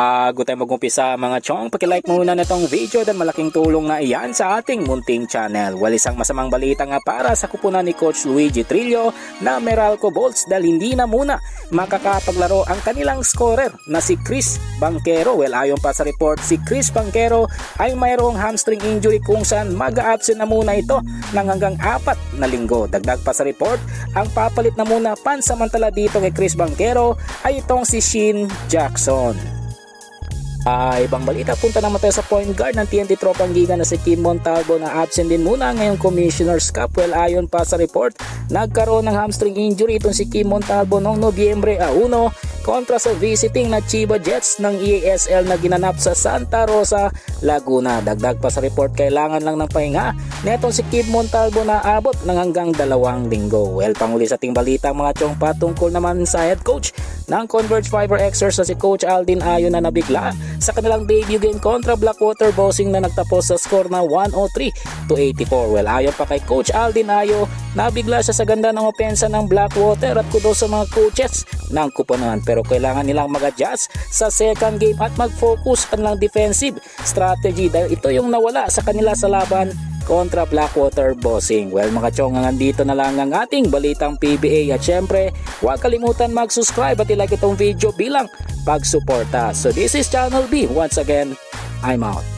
Bago tayo mag-umpisa mga chong, pakilike muna na itong video dahil malaking tulong na iyan sa ating munting channel. Isang masamang balita nga para sa kupunan ni Coach Luigi Trillo na Meralco Bolts dahil hindi na muna makakapaglaro ang kanilang scorer na si Chris Banquero. Ayon pa sa report, si Chris Banquero ay mayroong hamstring injury kung saan mag-a-absent na muna ito ng hanggang 4 na linggo. Dagdag pa sa report, ang papalit na muna pansamantala dito kay Chris Banquero ay itong si Shane Jackson. Ibang balita, punta naman tayo sa point guard ng TNT Tropang Giga na si Kim Montalvo na absent din muna ngayong Commissioner's Cup. Ayon pa sa report, nagkaroon ng hamstring injury itong si Kim Montalvo noong Nobyembre 1 kontra sa visiting na Chiba Jets ng EASL na ginanap sa Santa Rosa, Laguna. Dagdag pa sa report, kailangan lang ng pahinga netong si Kim Montalvo na abot ng hanggang 2 linggo. Panguli sa ating balita mga chong, patungkol naman sa head coach ng Converge Fiber Xers na si Coach Aldin Ayo na nabigla sa kanilang debut game kontra Blackwater Bossing na nagtapos sa score na 103-84. Ayon pa kay Coach Aldin Ayo, nabigla siya sa ganda ng opensa ng Blackwater at kudos sa mga coaches ng kupunan, pero kailangan nilang mag-adjust sa second game at mag-focus ang defensive strategy dahil ito yung nawala sa kanila sa laban kontra Blackwater Bossing. Mga chong, nandito na lang ang ating balitang PBA at syempre huwag kalimutan mag-subscribe at i-like itong video bilang pagsuporta. So this is Channel B. Once again, I'm out.